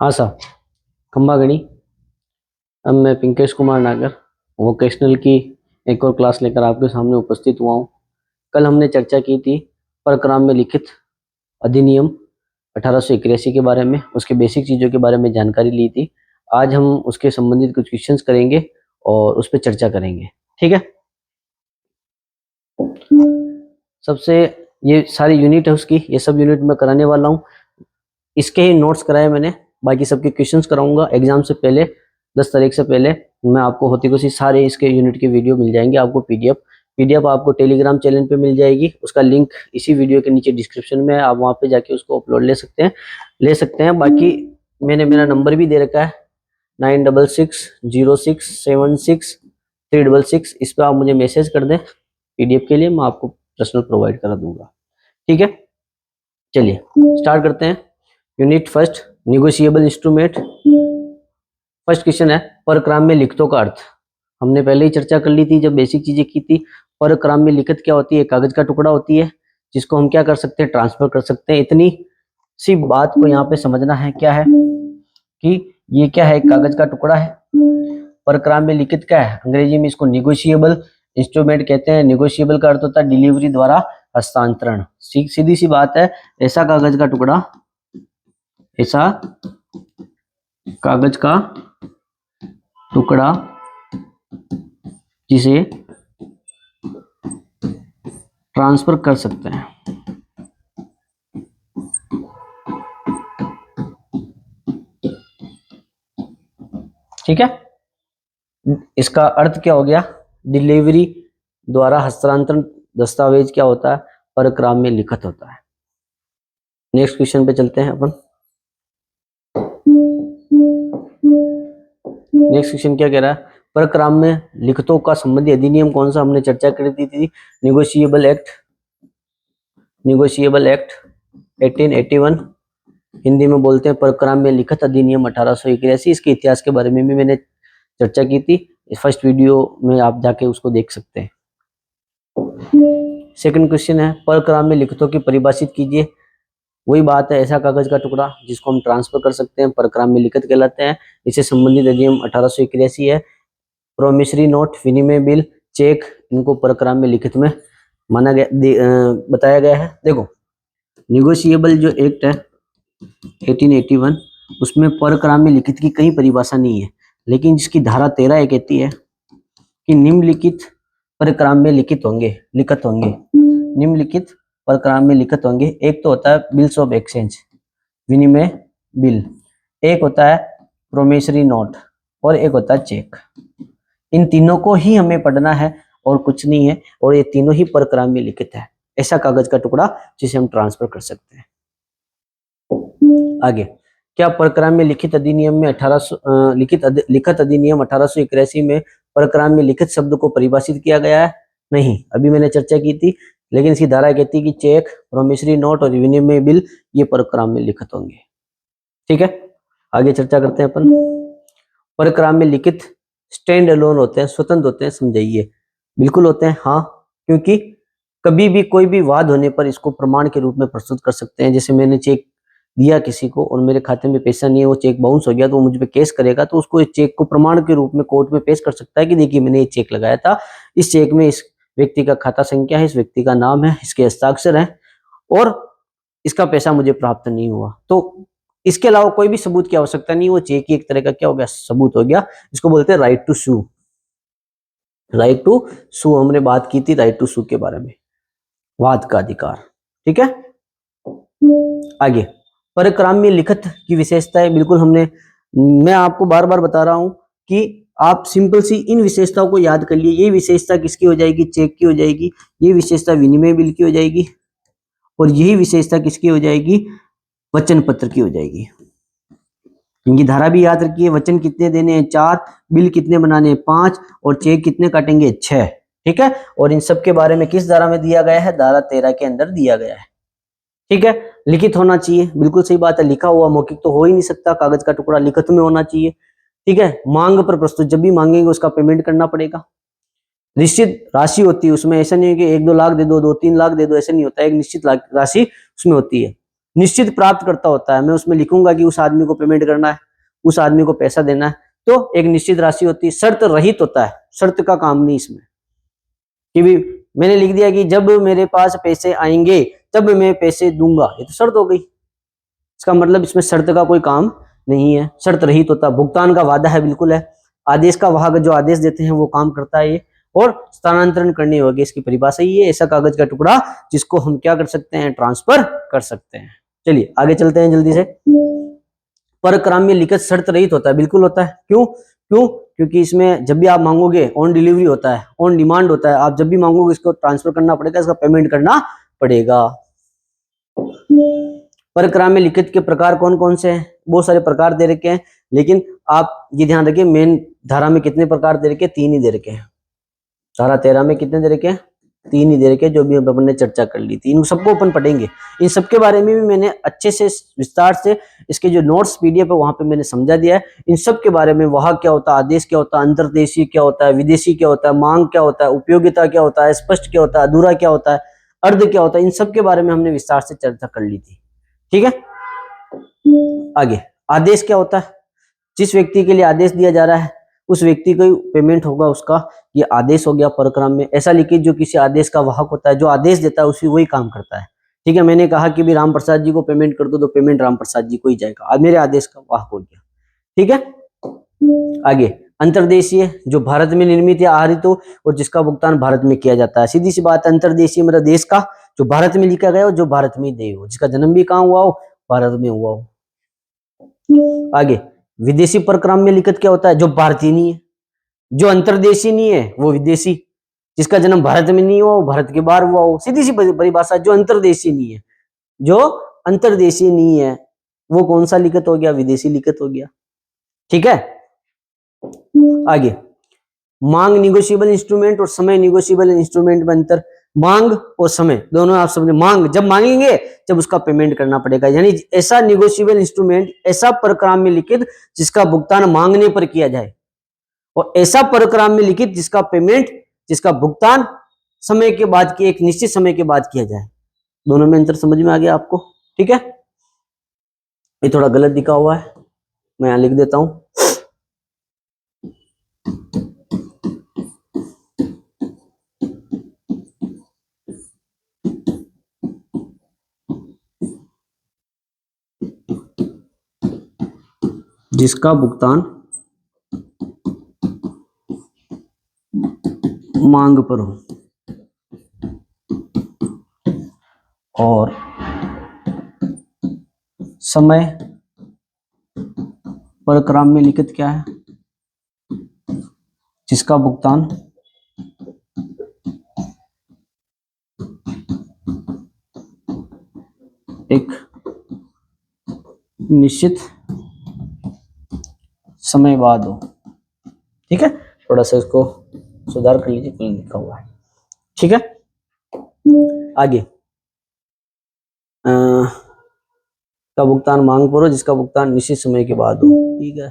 हाँ साहब, खंबागणी। अब मैं पिंकेश कुमार नागर वोकेशनल की एक और क्लास लेकर आपके सामने उपस्थित हुआ हूँ। कल हमने चर्चा की थी परक्राम में लिखित अधिनियम 1881 के बारे में, उसके बेसिक चीज़ों के बारे में जानकारी ली थी। आज हम उसके संबंधित कुछ क्वेश्चंस करेंगे और उस पर चर्चा करेंगे, ठीक है। सबसे ये सारी यूनिट है उसकी, ये सब यूनिट मैं कराने वाला हूँ। इसके ही नोट्स कराए मैंने, बाकी सबके क्वेश्चंस कराऊंगा एग्जाम से पहले। 10 तारीख से पहले मैं आपको होती कोशिश सारे इसके यूनिट के वीडियो मिल जाएंगे आपको। पीडीएफ आपको टेलीग्राम चैनल पे मिल जाएगी, उसका लिंक इसी वीडियो के नीचे डिस्क्रिप्शन में है, आप वहाँ पे जाके उसको अपलोड ले सकते हैं। बाकी मैंने मेरा नंबर भी दे रखा है 9660676366। इस पर आप मुझे मैसेज कर दें, पीडीएफ के लिए मैं आपको पर्सनल प्रोवाइड करा दूंगा, ठीक है। चलिए स्टार्ट करते हैं। Unit first, negotiable instrument. First question है परक्राम में लिखतों का अर्थ। हमने पहले ही चर्चा कर ली थी जब बेसिक चीजें की थी। परक्राम में लिखित क्या होती है? कागज का टुकड़ा होती है जिसको हम क्या कर सकते हैं, ट्रांसफर कर सकते हैं। इतनी सी बात को यहाँ पे समझना है, क्या है कि ये क्या है, कागज का टुकड़ा है। परक्राम में लिखित क्या है? अंग्रेजी में इसको निगोशिएबल इंस्ट्रूमेंट कहते हैं। निगोशिएबल का अर्थ होता है डिलीवरी द्वारा हस्तांतरण। सीधी सी बात है, ऐसा कागज का टुकड़ा जिसे ट्रांसफर कर सकते हैं। ठीक है, इसका अर्थ क्या हो गया? डिलीवरी द्वारा हस्तांतरण दस्तावेज क्या होता है? परक्राम में लिखित होता है। नेक्स्ट क्वेश्चन पे चलते हैं अपन। नेक्स्ट क्वेश्चन क्या कह रहा है? परक्राम में लिखतों का संबंधी अधिनियम कौन सा? हमने चर्चा कर दी थी, निगोशिएबल एक्ट 1881। हिंदी में बोलते हैं परक्राम में लिखित अधिनियम 1881। इसके इतिहास के बारे में भी मैंने चर्चा की थी, फर्स्ट वीडियो में आप जाके उसको देख सकते हैं। सेकंड क्वेश्चन है परक्राम में लिखितों की परिभाषित कीजिए। वही बात है, ऐसा कागज का टुकड़ा जिसको हम ट्रांसफर कर सकते हैं, परक्राम में लिखित कहलाते हैं। इससे संबंधित अधिनियम 1881 है। प्रोमिसरी नोट, विनिमय बिल, चेक, इनको परक्राम में लिखित में माना गया, बताया गया है। देखो, निगोशिएबल जो एक्ट है 1881, उसमें परक्राम में लिखित की कहीं परिभाषा नहीं है, लेकिन जिसकी धारा 13 ये कहती है कि निम्नलिखित परक्राम में लिखित होंगे। निम्नलिखित परक्राम में लिखित होंगे। एक तो होता है बिल्स ऑफ एक्सचेंज, विनिमय बिल, एक होता है प्रोमिसरी नोट, और एक होता है चेक। इन तीनों को ही हमें पढ़ना है और कुछ नहीं है, और ये तीनों ही परक्राम में लिखित है। ऐसा कागज का टुकड़ा जिसे हम ट्रांसफर कर सकते हैं। आगे, क्या परक्राम में लिखित अधिनियम में लिखित अधिनियम 1881 में परक्राम में लिखित शब्द को परिभाषित किया गया है? नहीं, अभी मैंने चर्चा की थी, लेकिन इसकी धारा कहती है कि चेक, प्रोमिसरी नोट और विनिमय बिल ये परक्राम में लिखित होंगे। ठीक है, आगे चर्चा करते हैं अपन। परक्राम में लिखित स्टैंड अलोन होते हैं, स्वतंत्र होते हैं, समझाइए। बिल्कुल होते हैं, हाँ, क्योंकि कभी भी कोई भी वाद होने पर इसको प्रमाण के रूप में प्रस्तुत कर सकते हैं। जैसे मैंने चेक दिया किसी को और मेरे खाते में पैसा नहीं है, वो चेक बाउंस हो गया, तो वो मुझ पे केस करेगा, तो उसको इस चेक को प्रमाण के रूप में कोर्ट में पेश कर सकता है कि देखिए मैंने ये चेक लगाया था, इस चेक में इस व्यक्ति का खाता संख्या है, इस व्यक्ति का नाम है, इसके हस्ताक्षर है और इसका पैसा मुझे प्राप्त नहीं हुआ। तो इसके अलावा कोई भी सबूत की आवश्यकता नहीं, वो चेक ही एक तरह का क्या हो गया, सबूत हो गया। इसको बोलते हैं right to sue. Right to sue हमने बात की थी, राइट टू सू के बारे में, वाद का अधिकार। ठीक है, आगे परक्राम में लिखित की विशेषताएं। बिल्कुल मैं आपको बार बार बता रहा हूं कि आप सिंपल सी इन विशेषताओं को याद कर लिए। ये विशेषता किसकी हो जाएगी? चेक की हो जाएगी। ये विशेषता विनिमय बिल की हो जाएगी, और यही विशेषता किसकी हो जाएगी? वचन पत्र की हो जाएगी। इनकी धारा भी याद रखिए। वचन कितने देने हैं? 4, बिल कितने बनाने हैं? 5, और चेक कितने काटेंगे? 6। ठीक है, और इन सब के बारे में किस धारा में दिया गया है? धारा 13 के अंदर दिया गया है। ठीक है, लिखित होना चाहिए, बिल्कुल सही बात है। लिखा हुआ मौखिक तो हो ही नहीं सकता, कागज का टुकड़ा लिखित में होना चाहिए। ठीक है, मांग पर प्रस्तुत, जब भी मांगेंगे उसका पेमेंट करना पड़ेगा। निश्चित राशि होती है उसमें, ऐसा नहीं है कि 1-2 लाख दे दो, 2-3 लाख दे दो, ऐसा नहीं होता है। एक निश्चित राशि उसमें होती है। निश्चित प्राप्त करता होता है, मैं उसमें लिखूंगा कि उस आदमी को पेमेंट करना है, उस आदमी को पैसा देना है, तो एक निश्चित राशि होती है। शर्त रहित होता है, शर्त का काम नहीं इसमें कि भी मैंने लिख दिया कि जब मेरे पास पैसे आएंगे तब मैं पैसे दूंगा, ये तो शर्त हो गई। इसका मतलब इसमें शर्त का कोई काम नहीं है, शर्त रहित होता है। भुगतान का वादा है, बिल्कुल है। आदेश का वाहक जो आदेश देते हैं वो काम करता है ये। और स्थानांतरण करनी होगी, इसकी परिभाषा ही है, ऐसा कागज का टुकड़ा जिसको हम क्या कर सकते हैं, ट्रांसफर कर सकते हैं। चलिए आगे चलते हैं जल्दी से। परक्राम्य लिखित शर्त रहित होता है, बिल्कुल होता है। क्यों? क्योंकि इसमें जब भी आप मांगोगे ऑन डिलीवरी होता है, ऑन डिमांड होता है। आप जब भी मांगोगे इसको ट्रांसफर करना पड़ेगा, इसका पेमेंट करना पड़ेगा। परक्राम्य लिखित के प्रकार कौन कौन से हैं? बहुत सारे प्रकार दे रखे हैं, लेकिन आप ये ध्यान रखिए मेन धारा में कितने प्रकार दे रखे हैं, 3 ही दे रखे हैं। धारा 13 में कितने दे रखे हैं, 3 ही दे रखे हैं, जो भी अपन ने चर्चा कर ली थी। इन सबको अपन पढ़ेंगे, इन सबके बारे में भी मैंने अच्छे से विस्तार से इसके जो नोट्स पीडीएफ है वहां पे मैंने समझा दिया है। इन सब के बारे में, वहां क्या होता है, आदेश क्या होता है, अंतर्देशीय क्या होता है, विदेशी क्या होता है, मांग क्या होता है, उपयोगिता क्या होता है, स्पष्ट क्या होता है, अधूरा क्या होता है, अर्ध क्या होता है, इन सब के बारे में हमने विस्तार से चर्चा कर ली थी। ठीक है, आगे आदेश क्या होता है? जिस व्यक्ति के लिए आदेश दिया जा रहा है उस व्यक्ति को पेमेंट होगा उसका, ये आदेश हो गया परक्रम में। ऐसा लिखित जो किसी आदेश का वाहक होता है, जो आदेश देता है उसी वही काम करता है। ठीक है, मैंने कहा कि भी राम प्रसाद जी को पेमेंट कर दो, तो पेमेंट राम प्रसाद जी को ही जाएगा, आज मेरे आदेश का वाहक हो गया। ठीक है, आगे अंतर्देशीय, जो भारत में निर्मित या आहरित हो और जिसका भुगतान भारत में किया जाता है। सीधी सी बात, अंतर्देशीय मतलब देश का, जो भारत में लिखा गया हो, जो भारत में देय हो, जिसका जन्म भी कहाँ हुआ हो, भारत में हुआ हो। आगे विदेशी परक्रम में लिखित क्या होता है? जो भारतीय नहीं है, जो अंतर्देशीय नहीं है वो विदेशी, जिसका जन्म भारत में नहीं हुआ वो भारत के बाहर हुआ हो। सीधी सी परिभाषा, जो अंतर्देशीय नहीं है, जो अंतर्देशीय नहीं है वो कौन सा लिखित हो गया? विदेशी लिखित हो गया। ठीक है, आगे मांग निगोशिएबल इंस्ट्रूमेंट और समय निगोशिएबल इंस्ट्रूमेंट में अंतर। मांग और समय दोनों आप समझे, मांग जब मांगेंगे जब उसका पेमेंट करना पड़ेगा, यानी ऐसा निगोशिएबल इंस्ट्रूमेंट, ऐसा परक्राम में लिखित जिसका भुगतान मांगने पर किया जाए, और ऐसा परक्राम में लिखित जिसका पेमेंट, जिसका भुगतान समय के बाद, की एक निश्चित समय के बाद किया जाए। दोनों में अंतर समझ में आ गया आपको? ठीक है, ये थोड़ा गलत लिखा हुआ है, मैं यहां लिख देता हूं। जिसका भुगतान मांग पर हो और समय परक्राम में लिखित क्या है? जिसका भुगतान एक निश्चित समय बाद हो। ठीक है, थोड़ा सा इसको सुधार कर लीजिए, कल लिखा हुआ है। ठीक है, आगे का भुगतान मांग पर हो, जिसका भुगतान निश्चित समय के बाद हो। ठीक है,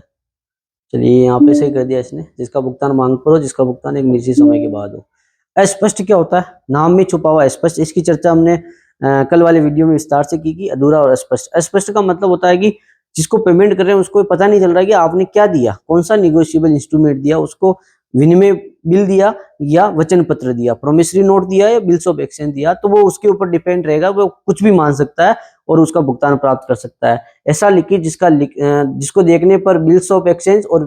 चलिए यहाँ पे सही कर दिया इसने, जिसका भुगतान मांग पर हो, जिसका भुगतान एक निश्चित समय के बाद हो। अस्पष्ट क्या होता है? नाम में छुपा हुआ अस्पष्ट, इसकी चर्चा हमने कल वाले वीडियो में विस्तार से की अधूरा और अस्पष्ट। अस्पष्ट का मतलब होता है कि जिसको पेमेंट कर रहे हैं उसको पता नहीं चल रहा है कि आपने क्या दिया, कौन सा निगोशिएबल इंस्ट्रूमेंट दिया, उसको विनिमय बिल दिया या वचन पत्र दिया, प्रोमिसरी नोट दिया या बिल्स ऑफ एक्सचेंज दिया, तो वो उसके ऊपर डिपेंड रहेगा, वो कुछ भी मान सकता है और उसका भुगतान प्राप्त कर सकता है। ऐसा लिखित जिसको देखने पर बिल्स ऑफ एक्सचेंज और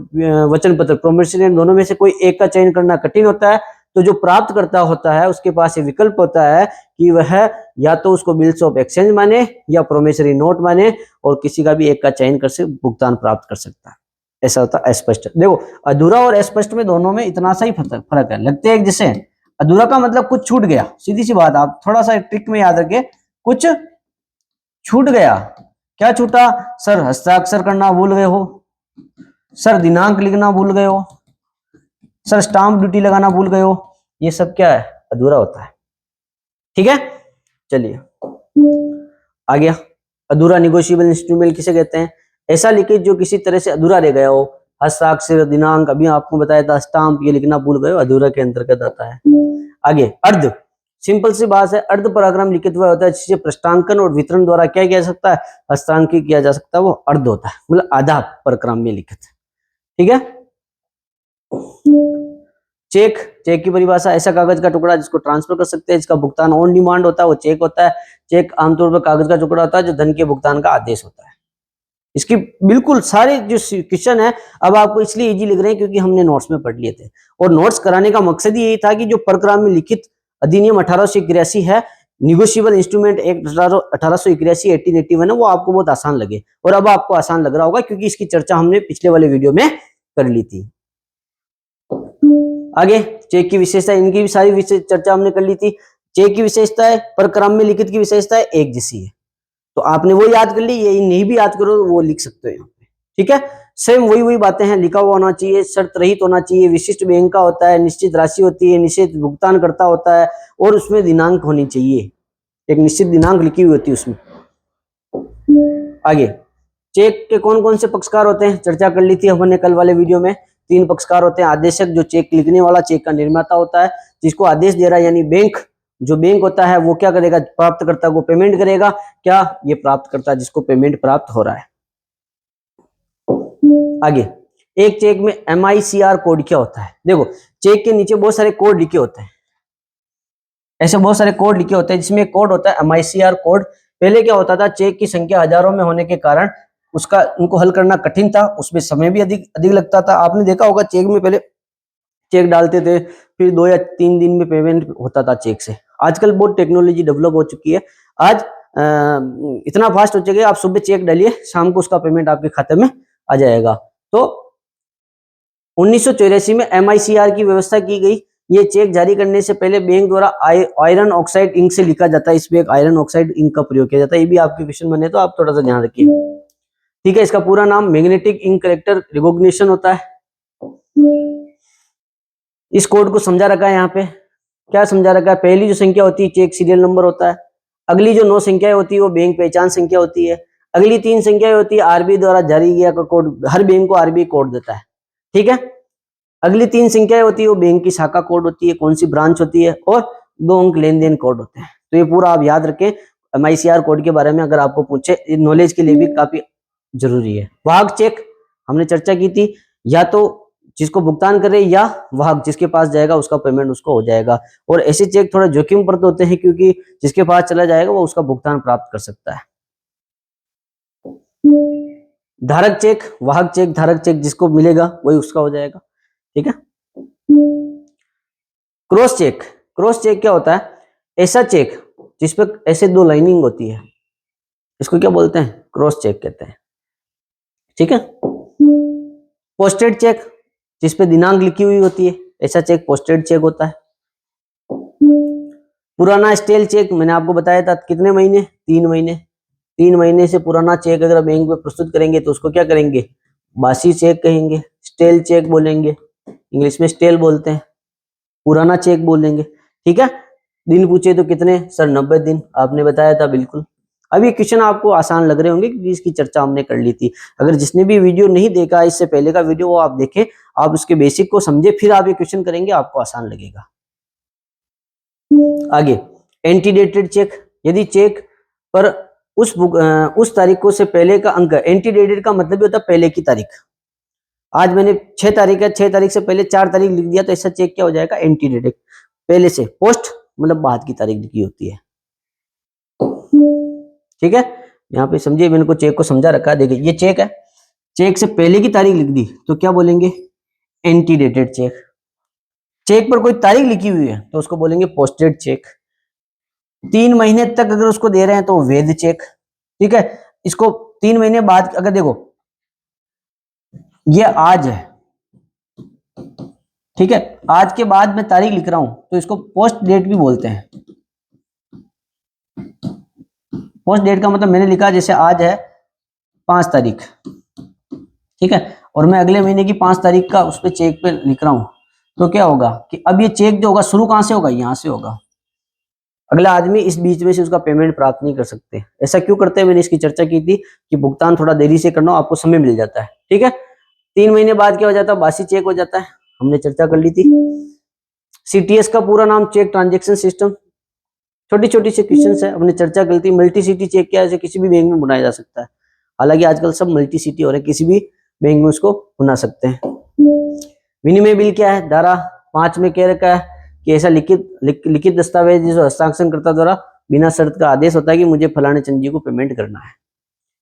वचन पत्र, प्रोमिसरी नोट दोनों में से कोई एक का चयन करना कठिन होता है, तो जो प्राप्त करता होता है उसके पास ये विकल्प होता है कि वह या तो उसको बिल्स ऑफ एक्सचेंज माने या प्रोमिसरी नोट माने, और किसी का भी एक का चयन कर से भुगतान प्राप्त कर सकता है। ऐसा होता है अस्पष्ट। देखो अधूरा और अस्पष्ट में दोनों में इतना सा ही फर्क है, लगते हैं एक जैसे। अधूरा का मतलब कुछ छूट गया, सीधी सी बात, आप थोड़ा सा ट्रिक में याद रखें, कुछ छूट गया। क्या छूटा? सर हस्ताक्षर करना भूल गए हो, सर दिनांक लिखना भूल गए हो, सर स्टाम्प ड्यूटी लगाना भूल गए हो, ये सब क्या है? अधूरा होता है। ठीक है, चलिए आ गया। अधूरा निगोशिएबल इंस्ट्रूमेंट किसे कहते हैं? ऐसा लिखित जो किसी तरह से अधूरा रह गया हो, हस्ताक्षर, दिनांक, अभी आपको बताया था स्टाम्प, ये लिखना भूल गए हो, अधूरा के अंतर्गत आता है। आगे अर्ध, सिंपल सी बात है, अर्ध पराक्रम लिखित हुआ होता है जिसे पृष्ठांकन और वितरण द्वारा क्या किया जा सकता है, हस्तांकित किया जा सकता है, वो अर्ध होता है, मतलब आधा पराक्रम में लिखित। ठीक है। चेक, चेक की परिभाषा ऐसा कागज का टुकड़ा जिसको ट्रांसफर कर सकते हैं, जिसका भुगतान ऑन डिमांड होता है, वो चेक होता है। चेक आमतौर पर कागज का टुकड़ा होता है जो धन के भुगतान का आदेश होता है। इसकी बिल्कुल सारे जो क्वेश्चन है अब आपको इसलिए इजी लग रहे हैं क्योंकि हमने नोट्स में पढ़ लिए थे, और नोट्स कराने का मकसद यही था कि जो परक्राम में लिखित अधिनियम 1881 है, निगोशिएबल इंस्ट्रूमेंट एक्ट 1881 1881 है, वो आपको बहुत आसान लगे, और अब आपको आसान लग रहा होगा क्योंकि इसकी चर्चा हमने पिछले वाले वीडियो में कर ली थी। आगे चेक की विशेषता, इनकी भी सारी विशेष चर्चा हमने कर ली थी। चेक की विशेषता है, परक्राम में लिखित की विशेषता है एक जैसी है, तो आपने वो याद कर ली, ये नहीं भी याद करो वो लिख सकते हो यहाँ पे। ठीक है, सेम वही बातें हैं, लिखा हुआ होना चाहिए, शर्त रहित होना चाहिए, विशिष्ट बैंक का होता है, निश्चित राशि होती है, निश्चित भुगतान करता होता है, और उसमें दिनांक होनी चाहिए, एक निश्चित दिनांक लिखी हुई होती है उसमें। आगे चेक के कौन कौन से पक्षकार होते हैं, चर्चा कर ली थी हमने कल वाले वीडियो में। 3 पक्षकार होते हैं, आदेशक जो चेक लिखने वाला, चेक का निर्माता होता है, जिसको आदेश दे रहा है यानी बैंक, जो बैंक होता है वो क्या करेगा, प्राप्तकर्ता को पेमेंट करेगा, क्या ये प्राप्तकर्ता जिसको पेमेंट प्राप्त हो रहा है। आगे एक चेक में MICR कोड क्या होता है, देखो चेक के नीचे बहुत सारे कोड लिखे होते हैं, ऐसे बहुत सारे कोड लिखे होते हैं, जिसमें कोड होता है MICR कोड। पहले क्या होता था, चेक की संख्या हजारों में होने के कारण उसका उनको हल करना कठिन था, उसमें समय भी अधिक लगता था। आपने देखा होगा चेक में पहले चेक डालते थे, फिर 2 या 3 दिन में पेमेंट होता था चेक से। आजकल बहुत टेक्नोलॉजी डेवलप हो चुकी है, आज इतना फास्ट हो चुका है, आप सुबह चेक डालिए, शाम को उसका पेमेंट आपके खाते में आ जाएगा। तो 1984 में MICR की व्यवस्था की गई। ये चेक जारी करने से पहले बैंक द्वारा आयरन ऑक्साइड इंक से लिखा जाता है, इसमें एक आयरन ऑक्साइड इंक का प्रयोग किया जाता है, ये भी आपके क्वेश्चन बने तो आप थोड़ा सा ध्यान रखिए। ठीक है, इसका पूरा नाम मैग्नेटिक इंक करेक्टर रिकॉग्निशन होता है। इस कोड को समझा रखा है यहाँ पे, क्या समझा रखा है, पहली जो संख्या होती है चेक सीरियल नंबर होता है, अगली जो 9 संख्याएं होती है वो बैंक पहचान संख्या होती है, अगली 3 संख्याएं होती है RBI द्वारा जारी किया कोड, हर बैंक को RBI कोड देता है। ठीक है, अगली 3 संख्याएं होती है वो बैंक की शाखा कोड होती है, कौन सी ब्रांच होती है, और 2 अंक लेन देन कोड होते हैं। तो ये पूरा आप याद रखें MICR कोड के बारे में, अगर आपको पूछे नॉलेज के लिए भी काफी जरूरी है। वाहक चेक हमने चर्चा की थी, या तो जिसको भुगतान करे या वाहक जिसके पास जाएगा उसका पेमेंट उसको हो जाएगा, और ऐसे चेक थोड़ा जोखिम प्रद होते हैं क्योंकि जिसके पास चला जाएगा वो उसका भुगतान प्राप्त कर सकता है। धारक चेक, वाहक चेक, धारक चेक जिसको मिलेगा वही उसका हो जाएगा। ठीक है, क्रॉस चेक, क्रॉस चेक क्या होता है, ऐसा चेक जिस पर ऐसे 2 लाइनिंग होती है, इसको क्या बोलते हैं, क्रॉस चेक कहते हैं। ठीक है, पोस्टेड चेक जिस पे दिनांक लिखी हुई होती है, ऐसा चेक पोस्टेड चेक होता है। पुराना स्टेल चेक मैंने आपको बताया था, कितने महीने, 3 महीने, 3 महीने से पुराना चेक अगर बैंक में प्रस्तुत करेंगे तो उसको क्या करेंगे, बासी चेक कहेंगे, स्टेल चेक बोलेंगे, इंग्लिश में स्टेल बोलते हैं, पुराना चेक बोलेंगे। ठीक है, दिन पूछे तो कितने सर, 90 दिन, आपने बताया था बिल्कुल। अब ये क्वेश्चन आपको आसान लग रहे होंगे क्योंकि इसकी चर्चा हमने कर ली थी। अगर जिसने भी वीडियो नहीं देखा इससे पहले का वीडियो वो आप देखें, आप उसके बेसिक को समझे, फिर आप ये क्वेश्चन करेंगे, आपको आसान लगेगा। आगे एंटीडेटेड चेक, यदि चेक पर उस तारीखों से पहले का अंक, एंटीडेटेड का मतलब होता है पहले की तारीख। आज मैंने 6 तारीख है, 6 तारीख से पहले 4 तारीख लिख दिया तो ऐसा चेक क्या हो जाएगा, एंटीडेटेड, पहले से। पोस्ट मतलब बाद की तारीख लिखी होती है। ठीक है, यहाँ पे समझिए, मैंने को चेक को समझा रखा है। देखिए ये चेक है, चेक से पहले की तारीख लिख दी तो क्या बोलेंगे, एंटीडेटेड चेक। चेक पर कोई तारीख लिखी हुई है तो उसको बोलेंगे पोस्टेड चेक। 3 महीने तक अगर उसको दे रहे हैं तो वैध चेक। ठीक है, इसको 3 महीने बाद, अगर देखो ये आज है, ठीक है, आज के बाद मैं तारीख लिख रहा हूं तो इसको पोस्ट डेट भी बोलते हैं। पोस्ट डेट का मतलब मैंने लिखा जैसे आज है 5 तारीख, ठीक है, और मैं अगले महीने की 5 तारीख का उस पर चेक पे लिख रहा हूं, तो क्या होगा कि अब ये चेक जो होगा शुरू कहां से होगा, यहां से होगा। अगला आदमी इस बीच में से उसका पेमेंट प्राप्त नहीं कर सकते। ऐसा क्यों करते हैं, मैंने इसकी चर्चा की थी कि भुगतान थोड़ा देरी से करना, आपको समय मिल जाता है। ठीक है, 3 महीने बाद क्या हो जाता है, बासी चेक हो जाता है, हमने चर्चा कर ली थी। CTS का पूरा नाम चेक ट्रांजेक्शन सिस्टम, छोटी छोटी से क्वेश्चन है, अपने चर्चा गलती। मल्टी सिटी चेक किया, ऐसे किसी भी बैंक में बनाया जा सकता है। हालांकि आजकल सब मल्टी सिटी हो रहे हैं, किसी भी बैंक में उसको बना सकते हैं। विनिमय बिल क्या है? धारा 5 में कह रखा है कि ऐसा लिखित दस्तावेज जो हस्ताक्षरकर्ता द्वारा बिना शर्त का आदेश होता है कि मुझे फलाने चंद जी को पेमेंट करना है।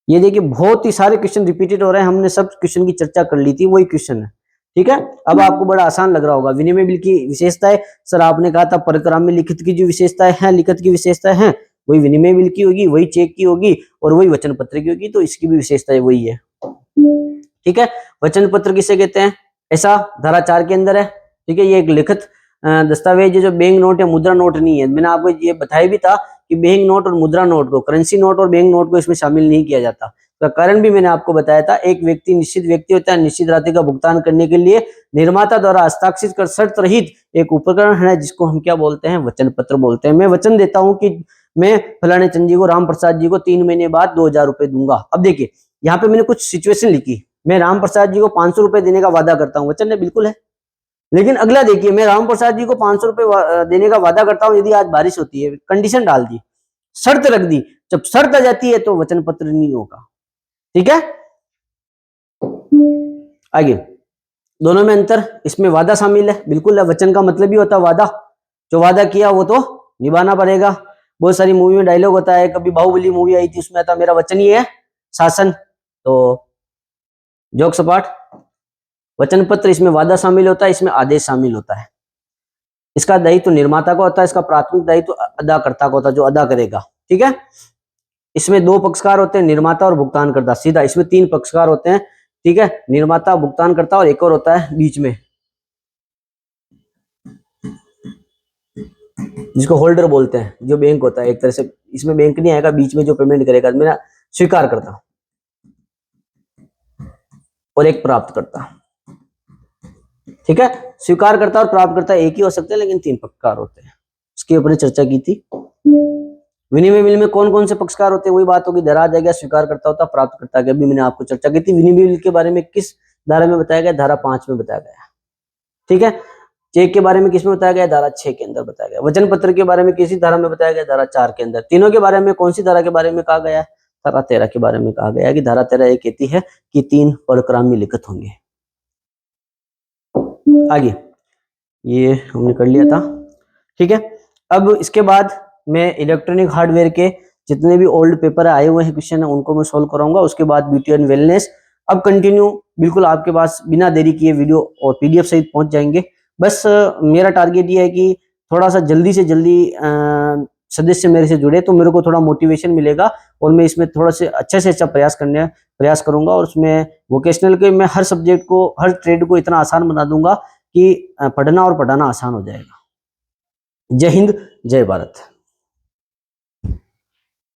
ये देखिए बहुत ही सारे क्वेश्चन रिपीटेड हो रहे हैं, हमने सब क्वेश्चन की चर्चा कर ली थी, वही क्वेश्चन है। ठीक है, अब आपको बड़ा आसान लग रहा होगा। विनिमय बिल की विशेषताएं, सर आपने कहा था परक्राम्य में लिखित की जो विशेषताएं हैं, लिखित की विशेषताएं हैं, वही विनिमय बिल की होगी, वही चेक की होगी और वही वचन पत्र की होगी, तो इसकी भी विशेषताएं वही है। ठीक है, वचन पत्र किसे कहते हैं? ऐसा धारा 4 के अंदर है। ठीक है, ये एक लिखित दस्तावेज है, जो बैंक नोट या मुद्रा नोट नहीं है। मैंने आपको ये बताया भी था कि बैंक नोट और मुद्रा नोट को, करेंसी नोट और बैंक नोट को इसमें शामिल नहीं किया जाता। तो कारण भी मैंने आपको बताया था, एक व्यक्ति निश्चित व्यक्ति होता है, निश्चित राशि का भुगतान करने के लिए निर्माता द्वारा हस्ताक्षरित कर शर्त रहित एक उपकरण है, जिसको हम क्या बोलते हैं? वचन पत्र बोलते हैं। मैं वचन देता हूं कि मैं फलाने चंद जी को, राम प्रसाद जी को 3 महीने बाद 2000 रुपए दूंगा। अब देखिए यहाँ पे मैंने कुछ सिचुएशन लिखी। मैं राम प्रसाद जी को 500 रुपए देने का वादा करता हूँ, वचन है बिल्कुल है। लेकिन अगला देखिए, मैं राम प्रसाद जी को 500 रुपए देने का वादा करता हूँ यदि आज बारिश होती है, कंडीशन डाल दी, शर्त रख दी। जब शर्त आ जाती है तो वचन पत्र नहीं होगा। ठीक है, आगे दोनों में अंतर, इसमें वादा शामिल है, बिल्कुल है। वचन का मतलब ही होता है वादा, जो वादा किया वो तो निभाना पड़ेगा। बहुत सारी मूवी में डायलॉग होता है, कभी बाहुबली मूवी आई थी, उसमें था मेरा वचन ही है शासन। तो जोक सपाट, वचन पत्र, इसमें वादा शामिल होता है, इसमें आदेश शामिल होता है। इसका दायित्व निर्माता को होता है, इसका प्राथमिक दायित्व अदाकर्ता को होता है, जो अदा करेगा। ठीक है, इसमें 2 पक्षकार होते हैं, निर्माता और भुगतानकर्ता, सीधा। इसमें 3 पक्षकार होते हैं। ठीक है, निर्माता, भुगतानकर्ता और एक और होता है बीच में, जिसको होल्डर बोलते हैं, जो बैंक होता है एक तरह से। इसमें बैंक नहीं आएगा, बीच में जो पेमेंट करेगा मेरा स्वीकार करता और एक प्राप्त करता। ठीक है, स्वीकार करता और प्राप्त करता एक ही हो सकते हैं, लेकिन 3 पक्षकार होते हैं। इसकी ऊपर चर्चा की थी। विनिमय बिल में कौन कौन से पक्षकार होते हैं, वही बात होगी। धारा आ जाएगा, स्वीकार करता होता, प्राप्त करता गया। अभी मैंने आपको चर्चा की थी। विनिमय बिल के बारे में किस धारा में बताया गया? धारा 5 में बताया गया। ठीक है, चेक के बारे में किस में बताया गया? धारा 6 के अंदर बताया गया। वचन पत्र के बारे में किसी धारा में बताया गया? धारा 4 के अंदर। तीनों के बारे में कौन सी धारा के बारे में कहा गया? धारा 13 के बारे में कहा गया कि धारा 13 ये कहती है कि 3 परक्राम्य लिखित होंगे। आगे ये हमने कर लिया था। ठीक है, अब इसके बाद मैं इलेक्ट्रॉनिक हार्डवेयर के जितने भी ओल्ड पेपर आए हुए हैं, क्वेश्चन है, उनको मैं सोल्व कराऊंगा। उसके बाद ब्यूटी एंड वेलनेस। अब कंटिन्यू बिल्कुल आपके पास बिना देरी किए वीडियो और पीडीएफ सहित पहुंच जाएंगे। बस मेरा टारगेट ये है कि थोड़ा सा जल्दी से जल्दी सदस्य मेरे से जुड़े, तो मेरे को थोड़ा मोटिवेशन मिलेगा और मैं इसमें थोड़ा से अच्छा प्रयास करूंगा। और उसमें वोकेशनल के मैं हर सब्जेक्ट को, हर ट्रेड को इतना आसान बना दूंगा कि पढ़ना और पढ़ाना आसान हो जाएगा। जय हिंद, जय भारत।